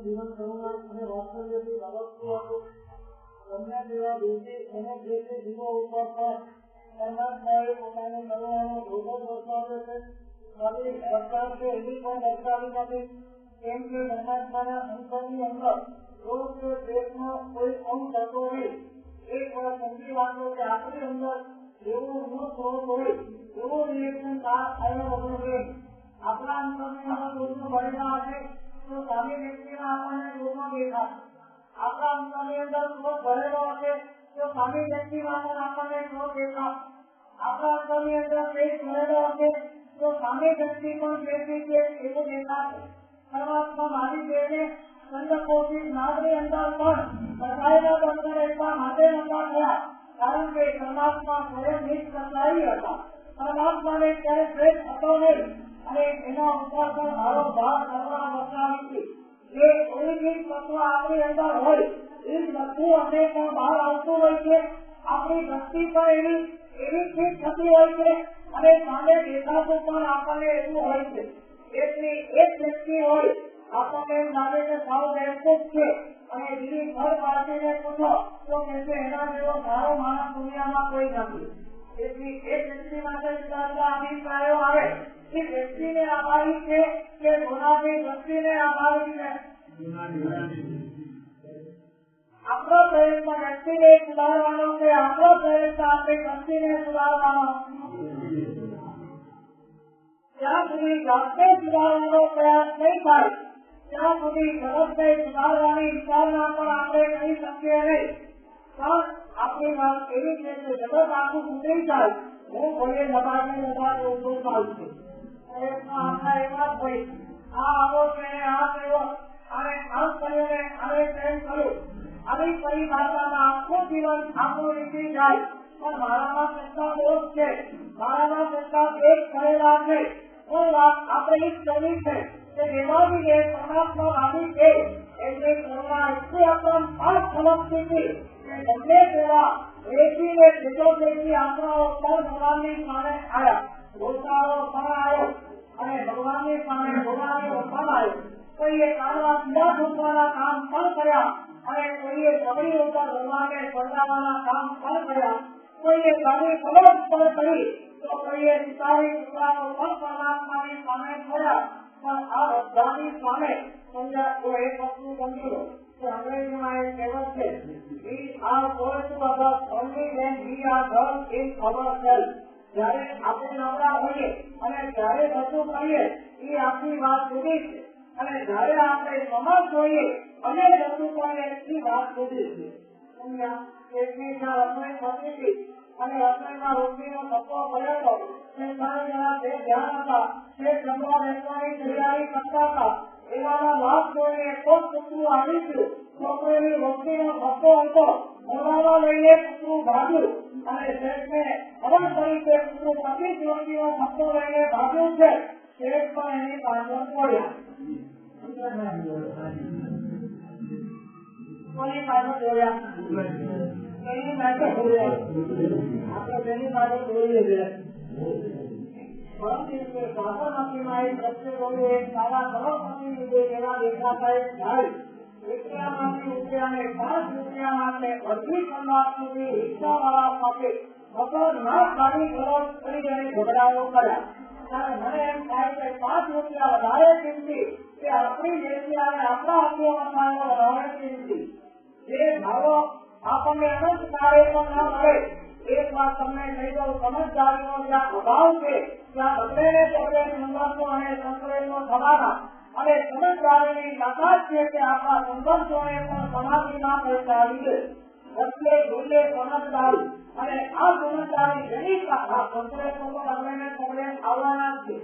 જીવન કરુણા અને વાત્સલ્યથી બાળકતું હતું. તમને જેવા દોષી અને દ્વેષી જીવો ઉપર પણ પરમાત્માએ પોતાની કરુણાનો ધોધો દર્શાવ્યો છે. મારી સરકાર છે એવી પણ દર્શાવી નથી. કેમ કે પરમાત્માના અંતરની અંદર દોષ કે દ્વેષનો કોઈ અંગ થતો નહીં. એક વાર સમજી વાંચો કે આપણી અંદર એવો મૂળ સ્વરૂપ હોય એવો રિએક્શન આવ્યા વગર રહે. આપણા અંતરની અંદર દોષનો ભરેલા હશે તો સામે વ્યક્તિના આપણને દોષો દેખાય. આપણા અંતરની અંદર ક્રોધ ભરેલો હશે તો સામે વ્યક્તિમાં પણ આપણને ક્રોધ દેખાય. આપણા અંતરની અંદર દ્વેષ ભરેલો હશે તો સામે વ્યક્તિ પણ દ્વેષી છે એવું દેખાશે. પરમાત્મા મારી દેહને ચંદ્રકોશી નાગની અંદર પણ કસાયેલા બંધન એટલા માટે નતા થયા કારણ કે પરમાત્મા સ્વયં નિષ્કસાઈ હતા. પરમાત્માને ક્યારે દ્વેષ હતો નહીં અને એના ઉપર પણ મારો ભાર કરવા બતાવી હતી. જે કોઈ બી તત્વ આપણી અંદર હોય એ બધું હંમેશા બહાર આવતું હોય છે. આપણી ભક્તિ પણ એવી ચીજ થતી હોય છે અને સામે દેખાતું પણ આપણને એવું હોય છે. એટલી એક વ્યક્તિ હોય આપણને એમ લાગે કે સાવ બેવકૂફ છે અને બીજી ઘર પાર્ટીને પૂછો તો કે એના જેવો સારો માણસ દુનિયામાં કોઈ નથી. એટલી એક વ્યક્તિ માટે જુદા જુદા અભિપ્રાયો આવે. એ વ્યક્તિને આભારી છે કે ગુનાની વ્યક્તિને આભારી છે. આપણો પ્રયત્ન વ્યક્તિને સુધારવાનો છે. આપણો પ્રયત્ન આપણી વ્યક્તિને સુધારવાનો. જ્યાં સુધી જાતને સુધારવાનો પ્રયાસ નહીં થાય ત્યાં સુધી જગતને સુધારવાની વિચારણા પણ આપણે કરી શકીએ નહીં. પણ આપણી વાત એવી છે કે જગત આખું સુધરી જાય હું કોઈએ લબાડે ઉભો ચાલુ છું. આપણા એવા જ ભાઈ આ આવો છે આ થયો અને આમ કર્યું ને આને તેમ કર્યું આવી પરિભાષામાં આખું જીવન આપણું નીકળી જાય. પણ મારામાં કેટલા દોષ છે, મારામાં કેટલા દેશ કરેલા છે. કોઈ વાત આપણે એ કરવી છે કે દેવાદીને પરમાત્મા વાદી છે એટલે કરુણા એટલી અક્રમ ખાસ સમજતી હતી કે ગમે તેવા રેતીને ખેતોથી આંકડાઓ પણ ભગવાનની સામે આવ્યા. ગોતાળો પણ આવ્યો અને ભગવાનની સામે ભગવાનનો પણ આવ્યો. કોઈએ કાઢવા પીડા ઢૂંઢવાના કામ પણ કર્યા અને કોઈએ જમણી ઉપર ભગવાનને સર્જાવાના કામ પણ કર્યા. કોઈએ ગાડી ખબર પણ કરી તો કોઈએ સિતારી ટુકડાઓ પણ પરમાત્માની સામે છોડ્યા. પણ આ બધાની સામે સમજા તો એક વસ્તુ સમજો કે અંગ્રેજીમાં એક કહેવત છે We are going to others only when we are done in ourselves. જ્યારે આપણે નબળા હોઈએ અને જ્યારે બધું કરીએ એ આપણી વાત જુદી છે અને જ્યારે આપણે સમાજ જોઈએ અને બધું કરીએ એ વાત જુદી છે. સમજ્યા? એકની જ્યાં રસોઈ થતી હતી અને રસોઈમાં રોટલીનો ધક્કો પડ્યો હતો તે ત્રણ જણા જે ધ્યાન હતા તે જમવા બેસવાની તૈયારી કરતા હતા. એવાના લાભ જોઈને કોઈ કૂતરું આવી ગયું. છોકરીની રોટલીનો ધક્કો હતો. મોઢામાં લઈને કૂતરું ભાગ્યું અને શેઠને ખબર પડી કે કૂતરું 25 રોટલીનો ધક્કો લઈને ભાગ્યું છે. શેઠ પણ એની પાછળ પડ્યા. કોની પાછળ દોડ્યા? એની પાછળ દોડ્યા. આપણે તેની પાછળ દોડીએ છીએ. પરંતુ શાસનપતિમાં એક પ્રત્યે બોલ્યું એક સારા કરોડપતિ લીધે એવા દેખાતા એક ભાઈ રૂપિયામાંથી રૂપિયાને 5 રૂપિયા માટે અડધી કલાક સુધી રિક્ષાવાળા સાથે ખતરનાક ગાડી ઘોડો કરી અને ઝઘડાઓ કર્યા. ત્યારે મને એમ થાય કે 5 રૂપિયા વધારે કિંમતી કે આપણી દેશી અને આપણા અભ્યાસમાં વધારે કિંમતી. જે ભાવો આપણને અનંત કાળે પણ ન મળે. એક વાત તમને કહી દઉં, સમજદારીનો જ્યાં અભાવ છે ત્યાં બદલેને પગલે સંબંધો અને સંકલનો થવાના અને સમજદારીની તાકાત છે કે આપણા સંબંધોને પણ સમાધિમાં પહોંચાડી દે. બદલે જોઈએ સમજદારી અને આ સમજદારી જેની આ સંકલનો તો બદલેને પગલે આવવાના જ છે.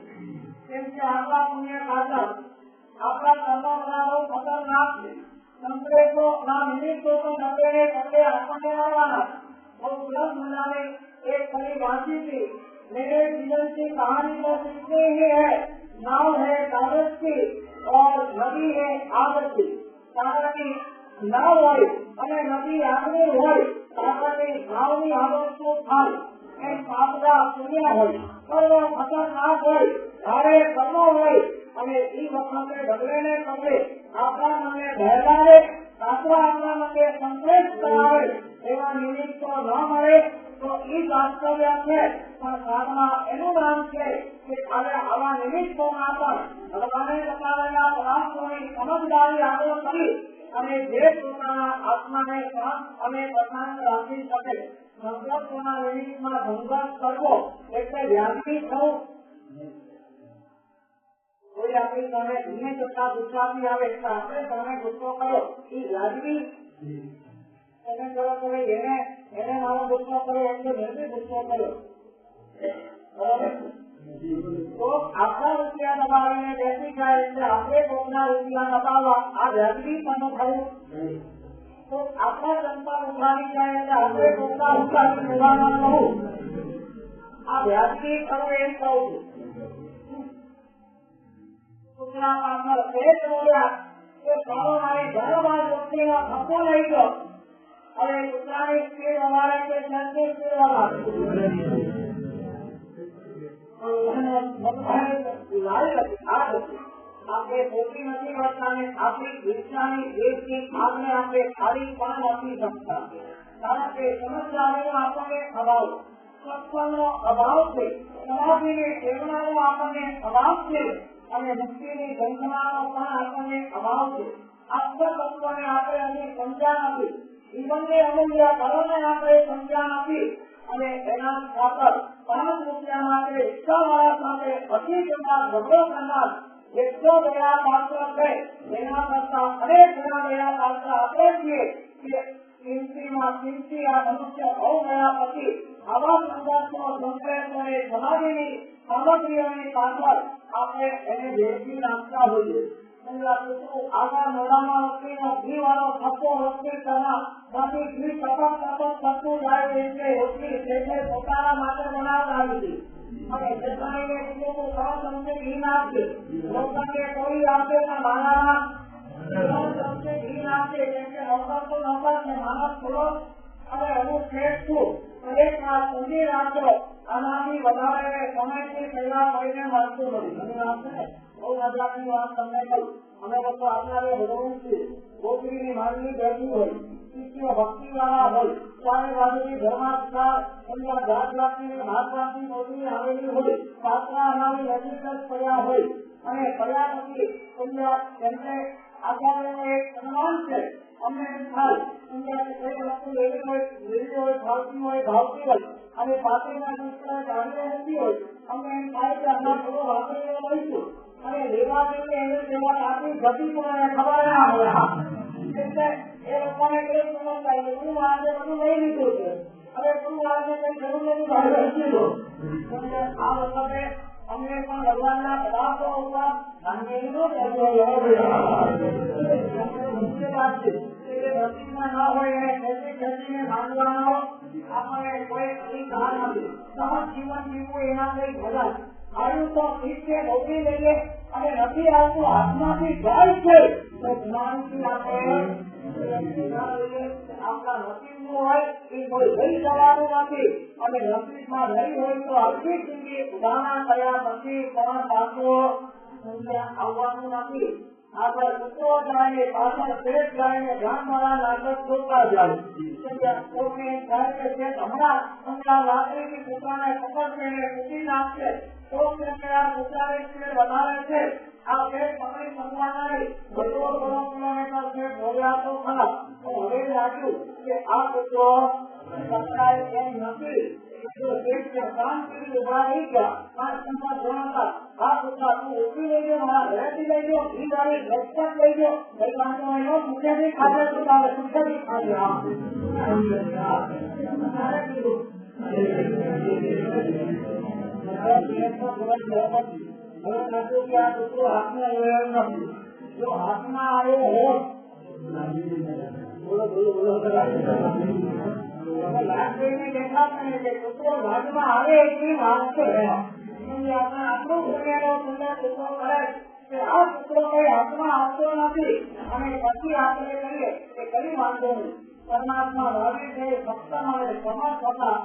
કેમ કે આપણા પુણ્ય ખાતર આપણા કર્મોનો ખતરનાક છે. સંપ્રેતો ના નિમિત્તો તો નબળે નબળે આપણને મળવાના. બહુ સરસ મજાની एक कड़ी वाची थी। मेरे जीवन की कहानी को सीखते ही है। नाव है कागज की और नदी है आग की। कारण की नाव હોય અને નદી આગની હોય, કારણ નાવની આગળ શું થાય એમ આપણા પુણ્ય હોય, કર્મ ખતરનાક હોય, ભારે કર્મો હોય અને એ વખતે ઢગલે ને પગલે આપણા મને બહેલાવે, આપણા આપણા મને સંતોષ કરાવે એવા નિમિત્તો ન મળે તો એ વાસ્તવ્ય છે. પણ સાધના એનું નામ છે કે હવે આવા નિમિત્તોમાં પણ ભગવાને બતાવેલા પદાર્થોની સમજદારી આગળ કરી અને જે પોતાના આત્માને શાંત અને પ્રશાંત રાખી શકે. સંકલ્પોના નિમિત્તમાં ભંગત કરવો એટલે વ્યાજબી થવું. કોઈ આપણી સામે ધીમે જતા ગુજરાતી આવે એટલે આપણે સામે ગુસ્સો કરો એ વ્યાજબી. એને કરો તમે એને મારો ગુસ્સો કરો એટલે મેં બી ગુસ્સો કર્યો. તો આપણા રૂપિયા દબાવીને બેસી જાય એટલે આપણે કોઈના રૂપિયા દબાવવા આ વ્યાજબી પણ થયું. તો આપણા જનતા ઉઠાવી જાય એટલે આપણે કોઈના ઉઠાવી લેવાના કહું આ વ્યાજબી થયું એમ કહું છું. કૂતરા પાછળ પેટ બોલ્યા કે ચાલો મારી ઘરમાં વ્યક્તિનો ધક્કો લઈ ગયો. હવે કૂતરાની સ્પીડ વધારે કે જનની સ્પીડ વધારે આપણે પોતી નથી કરતા ને આપણી ઈચ્છાની દેશની આગને આપણે ખાલી પણ નથી શકતા. કારણ કે સમજદારીનો આપણને અભાવ, સત્સંગનો અભાવ છે, સમાધિની પ્રેરણાનો આપણને અભાવ છે અને મુક્તિની ગંધનાનો પણ આપણને અભાવ છે. આ તત્વોને આપણે હજી સમજ્યા નથી. જીવનની અમૂલ્ય ફળોને આપણે સમજ્યા નથી અને એના ખાતર 5 રૂપિયા માટે રિક્ષાવાળા સાથે અતિ જમા ઝઘડો કરનાર એટલો દયા પાત્ર છે. એના કરતા અનેક ઘણા દયા પાત્ર આપણે છીએ કે કિંમતીમાં કિંમતી આ મનુષ્ય બહુ ગયા પછી આવા સંઘર્ષો, સંપ્રેષો અને સમાધિની સામગ્રીઓની પાછળ આપણે એને વેચી નાખતા હોઈએ. આગળ મોડામાં વસ્તીનો ઘી વાળો થપ્પો વસ્તી કરવા બાકી ઘી ટપક ટપક થતું જાય એટલે રોટલી એટલે પોતાના માટે બનાવતા હતી અને જસાઈને બીજું તમને ઘી નાખશે. લોકોને કોઈ આપે ના મારામાં ઘી નાખશે કેમ કે નોકર તો નોકર છે, માણસ થોડો અને હું શેઠ છું. એક વાત સમજી રાખજો, આનાથી વધારે સમયથી પહેલા કોઈને મળતું નથી. બહુ મજાની વાત તમને કહું. અમે લોકો આપનારે ભગવાન છીએ. ગોત્રીની માંગણી બેઠી હોય, શિષ્યો ભક્તિ વાળા હોય, ચારે બાજુની ધર્માધિકાર સમજા જાત જાતની ભાતભાતની ગોત્રી આવેલી હોય, પાત્રા અમારી નજીક જ પડ્યા હોય અને પડ્યા પછી સમજા તેમને આચાર્યનો એક સન્માન છે. અમને એમ થાય સમજા કોઈ વસ્તુ લેવી હોય ભાવતી હોય અને પાત્રીના દુષ્કર જાણવી નથી હોય, અમને એમ થાય કે আমরা થોડો વાપરીને લઈશું અને લેવા જોઈએ એને લેવા આપી ગતિ પણ ખબર ના હોય. એટલે એ લોકોને કઈ સમજ થાય હું આજે બધું લઈ લીધું છે, હવે તું આજે કઈ જરૂર નથી આ વખતે અમને પણ ભગવાનના પદાર્થો ઉપર નસીબમાં ના હોય એને ખેતી ખેતીને માંગવાનો આપણે કોઈ અધિકાર નથી. સહજ જીવન જીવવું એના કઈ ભલા આવ્યું તો ઠીક છે, ભોગવી લઈએ અને નથી આવતું હાથમાંથી જાય છે તો જ્ઞાનથી આપણે આપણા નસીબનું હોય એ કોઈ લઈ જવાનું નથી અને નસીબમાં નહીં હોય તો આખી જિંદગી ઉદાહરણ કર્યા પછી પણ પાછું આવવાનું નથી. આગળ કૂતરો જાય પાછળ પેટ જાય ધ્યાન વાળા નાટક જોતા જાય. હમણાં રાત્રિથી કૂતરાને પકડશે કૂટી નાખશે તો કૂતરાની સ્પીડ વધારે છે. આ પેટ પકડી શકવાના નહીં. બધો કિલોમીટર છે બોલ્યા તો ખરા તો હવે લાગ્યું કે આ કૂતરો પકડાય એમ નથી. ઉભા રહી ગયા આ કૂતરા તું ઉભી લઈ ગયો, મારા ઘરેથી લઈ ગયો, ઘી વાળી લક્ષક લઈ ગયો, કઈ વાંધો એનો પૂછેથી ખાધે કૂતરાને પૂછેથી ખાધે. હવે આ કૂતરો હાથમાં નથી. જો હાથમાં આવ્યો હોત બોલો બોલો બોલો લાગણી દેખાતા ને કે કૂતરો ભાગમાં આવે એટલી વાત છે. આપણે આપણું બનેલો સુંદર કૂતરો કરે કે આ કૂતરો કઈ હાથમાં આવતો નથી અને પછી આપણે કહીએ કે કઈ વાંધો નહીં. પરમાત્મા ભાવે છે ભક્ત મળે સમર્થ હતા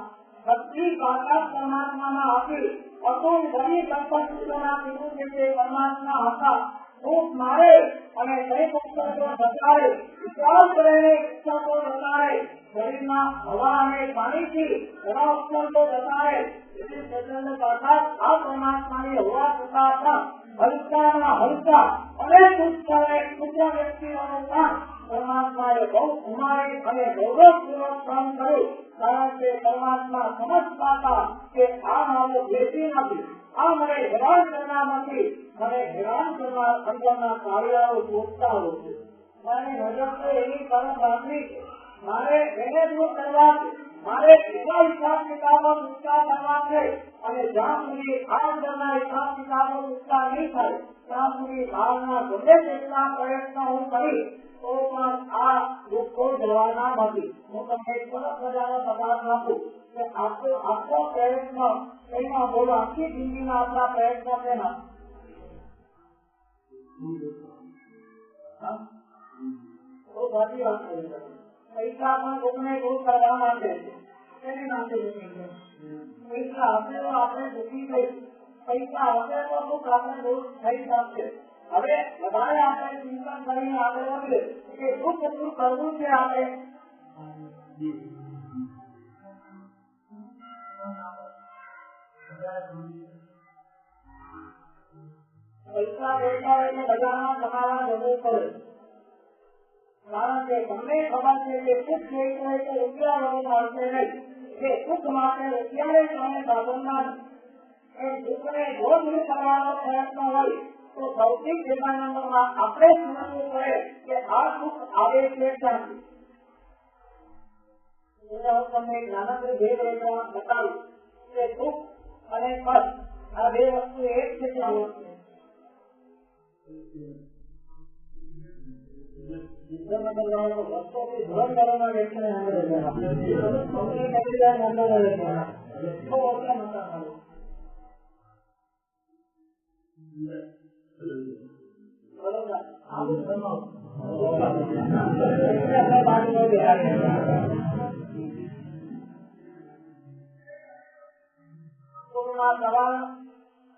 બધી તાકાત પરમાત્મામાં આપી અતુલ ગરીબ સંપત્તિઓના પીવું છે તે પરમાત્મા હતા. ભૂખ મારે અને કઈ પુસ્તકો બતાવે વિચાર કરીને પુસ્તકો બતાવે શરીરમાં હવા અને પાણીથી ઘણા ઉપકરણો બતાવે એવી પ્રચંડ તાકાત આ પરમાત્માની હવા થતા હતા. હલકામાં હલકા અને પુત્ર વ્યક્તિઓનું કામ પરમાત્માએ બહુ ગુમાવી અને ગૌરવપૂર્વક કામ કર્યું. કારણ કે પરમાત્મા સમજતા હતા કે આ મારો દેશી નથી, આ મને હેરાન કરનાર નથી, મને હેરાન કરનાર અંદરના કાર્યાઓ શોધતા હોય છે. મારી નજર તો એની તરફ રાખવી છે, મારે એને દૂર કરવા છે, મારે એવા હિસાબ કિતાબો પૂછતા કરવા છે અને જ્યાં સુધી આ અંદરના હિસાબ કિતાબો પૂછતા નહીં થાય ત્યાં સુધી બહારના ગમે તેટલા પ્રયત્ન હું કરીશ તો પણ આ દુઃખો જવાના નથી. હું તમને સરસ મજાનો પગાર આપું કે આખો પ્રયત્ન એમાં બોલો આખી જિંદગીના આપણા પ્રયત્ન તેના બહુ સારી વાત કરી. પૈસા પણ કોઈને દૂર કરવા માટે તેની માટે પૈસા હશે તો આપણે દુઃખી થઈ, પૈસા હશે તો દુઃખ આપણે દૂર થઈ શકશે. હવે વધારે આપણે ચિંતન કરીને આગળ વધીએ કે દુઃખ દૂર કરવું છે આપણે પૈસા દેતા હોય એટલે બજારમાં તમારા જવું પડે. કારણ કે તમને ખબર છે કે સુખ જોઈતું હોય તો રૂપિયા વગર મળશે નહીં. એ સુખ માટે રૂપિયા તમે સાધનના એ દુઃખને દૂર કરવાનો પ્રયત્ન હોય તો સૌથી પહેલા નંબરમાં આપણે સમજવું પડે કે આ સુખ આવે છે ક્યાંથી. હું તમને એક નાનકડી ભેદ બતાવું કે સુખ અને કષ્ટ આ બે વસ્તુ એક છે કે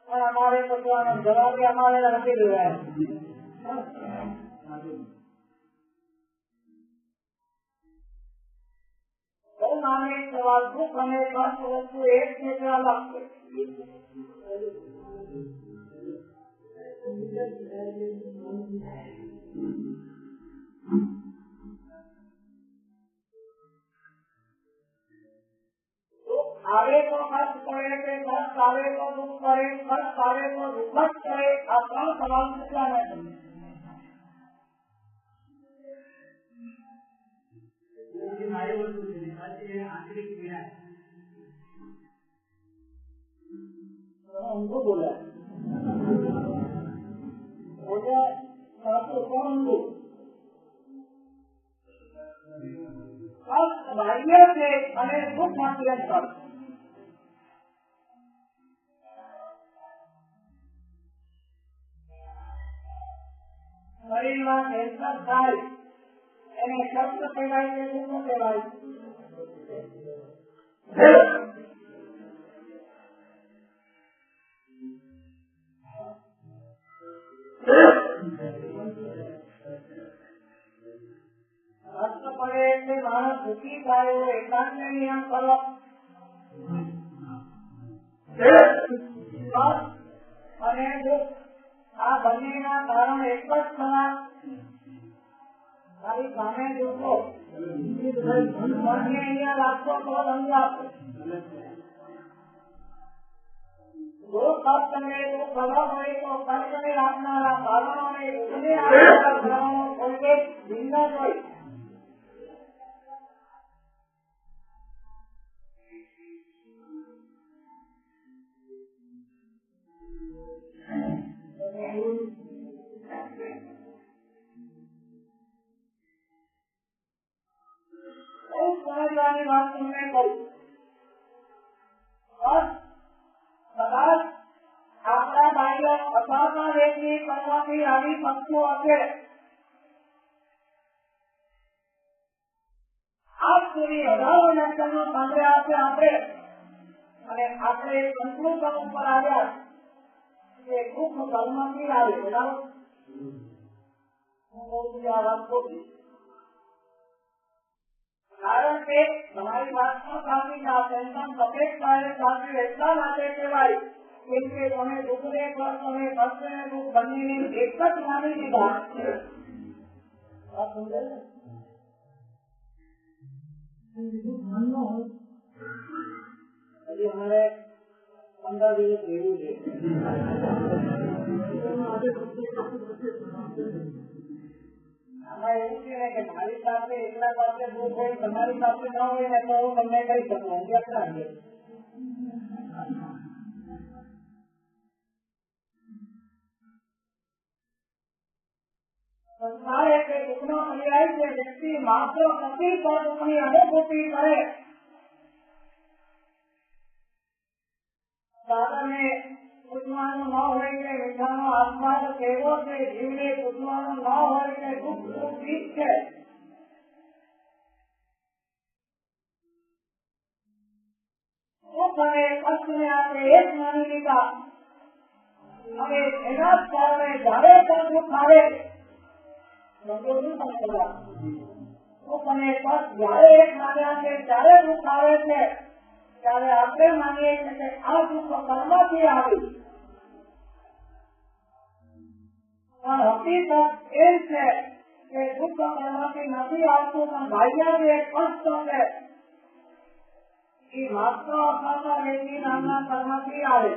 हमारे जवाब हमारे रखी हुए हैं. तो माने सवाल दुख हमें कष्ट वस्तु एक से अलग आवे तो कष्ट करे के कष्ट आवे तो दुख करे, कष्ट आवे तो दुख करे. आ त्रण सवाल पूछा नहीं. उनको बोला बोले कौन कष्ट बाह्य से અને સુખ માંથી અંતર. શરીરમાં કેન્સર થાય એને કષ્ટ કહેવાય કે દુઃખ કહેવાય? કષ્ટ પડે એટલે માણસ દુઃખી થાય એકાંત નિયમ કરો અને દુઃખ આ બંનેના કારણ એક જ થવા. તારી સામે દુઃખો અહીંયા રાખો તો રંગ આપો. જો કષ્ટ ને તો ખબર હોય તો કષ્ટને રાખનારા કારણોને કોઈ ભિન્ન હોય. કોઈ આવી વસ્તુ હશે આજ સુધી હજારો લેક્ચરનો સાંભળ્યા હશે આપણે અને આપણે કન્ક્લુઝન ઉપર આવ્યા કે દુઃખ કર્મથી આવે બરાબર હું કહું છું આ વાત ખોટી કારણ કે તમારી વાત પણ સાચી છે આ ટેન્શન તકલીફ થાય સાચી એટલા માટે કહેવાય કેમ કે તમે દુઃખને પર તમે કષ્ટને દુઃખ બંનેને એક જ માની લીધા વાત સમજાય ને હજી અમારે 15 દિવસ રહેવું છે આમાં એવું છે ને કે મારી પાસે એકલા પાસે દુઃખ હોય તમારી પાસે ન હોય ને તો હું તમને કહી શકું કેટલા છે સંસાર એટલે દુઃખનો પર્યાય છે વ્યક્તિ માત્ર પતિ પર દુઃખની અનુભૂતિ કરે દાદાને પૂછવાનું ન હોય કે મીઠાનો આસ્વાદ કેવો છે જીવને પૂછવાનું ન હોય કે દુઃખ શું ચીજ છે દુઃખ અને કષ્ટને આપણે એક માની લીધા અને એના જ કારણે જયારે પણ દુઃખ આવે દુઃખ અને કષ્ટ જયારે એક માન્યા છે ત્યારે દુઃખ આવે છે ત્યારે આપણે માનીએ છીએ કે આ દુઃખ કર્મથી આવ્યું પણ હકીકત એ છે કે દુઃખ કર્મથી નથી આવતું પણ ભાઈયાનું એક કષ્ટ છે એ માત્ર અસાતા વ્યક્તિ નામના કર્મથી આવે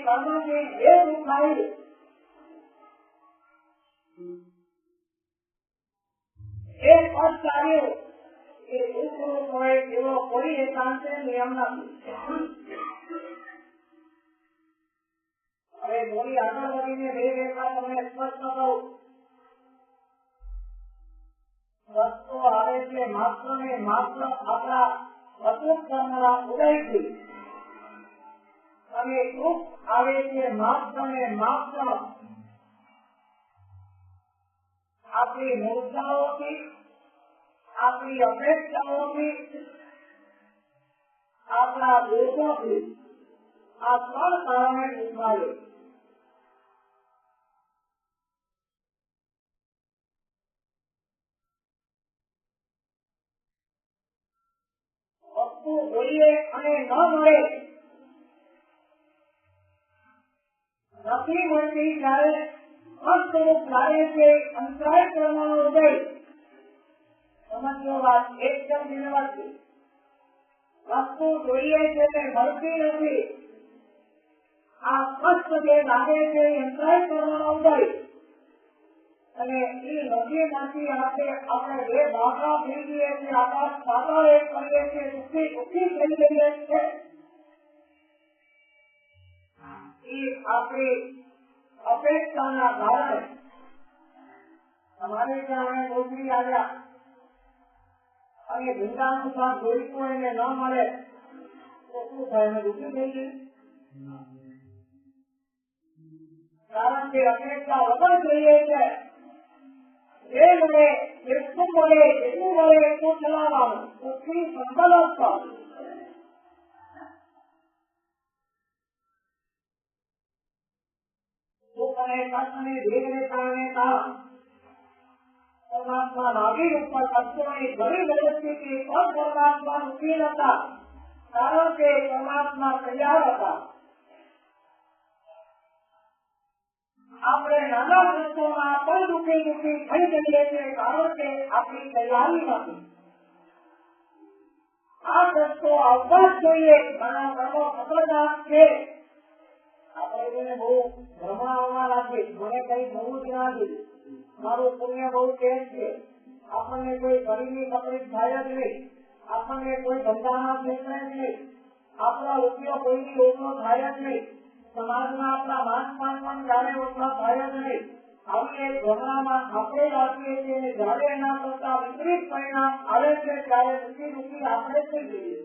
કર્મથી જે દુઃખ આવ્યું એ કષ્ટ આવ્યું એ દુઃખ હોય એવો કોઈ એકાંત નિયમ નથી હવે બોલી આગળ વધીને બે રેખા તમને સ્પષ્ટ કહું વસ્તુ આવે છે માત્ર ને માત્ર આપણા અતુટ કર્મના ઉદયથી અને દુઃખ આવે છે માત્ર ને માત્ર આપણી મૂર્છાઓથી આપણી અપેક્ષાઓથી આપણા દોષોથી આ ત્રણ કારણે દુઃખ આવે વસ્તુ જોઈએ અને ન મળે નથી મળતી ત્યારે કષ્ટરૂપ લાગે છે અંતરાય કરવાનો ઉદય સમજો વાત એકદમ નિર્વાચી વસ્તુ જોઈએ છે તે મળતી નથી આ કષ્ટ જે લાગે છે અંતરાય કરવાનો ઉદય અને એ નથી મળતી આપણે બે ભાષા થઈ જઈએ છીએ આકાશ પાતાળ એક કરીએ છીએ દુઃખી દુઃખી થઈ જઈએ છીએ એ આપણી અપેક્ષાના કારણે અમારે ત્યાં નોકરી આવ્યા અને ધંધાનું કામ જોઈતું એને ન મળે તો શું થાય એને દુઃખી થઈ ગયું કારણ કે અપેક્ષા વગર જોઈએ છે જે મળે જેટલું મળે એટલું મળે એટલું ચલાવવાનું દુઃખી સંકલ્પ દુઃખ અને કષ્ટને ભેદને કારણે કારણ પરમાત્મા નાગીર ઉપર કષ્ટોની ઘણી પરિસ્થિતિ પણ પરમાત્મા મુશ્કેલ હતા કારણ કે પરમાત્મા તૈયાર હતા આપણે નાના કષ્ટોમાં પણ દુઃખી દુઃખી થઈ જઈએ છીએ કારણ કે આપણી તૈયારી નથી આ કષ્ટો આવતા જ જોઈએ ઘણા કર્મો ખતરનાક છે આપણે તેને બહુ ભ્રમણાઓમાં રાખીએ મને કઈ થવું જ નથી મારું પુણ્ય બહુ તેજ છે આપણને કોઈ શરીરની તકલીફ થાય જ નહીં આપણને કોઈ ધંધામાં ક્ષેત્રે જ નહીં આપણા રૂપિયો કોઈની ઓછો થાય જ નહીં સમાજમાં આપણા માન પાન પણ ક્યારે ઓછા થાય જ નહીં આવી એક ભ્રમણામાં આપણે જ આપીએ છીએ અને જ્યારે એના કરતા વિપરીત પરિણામ આવે છે ત્યારે રૂકી આપણે થઈ જઈએ.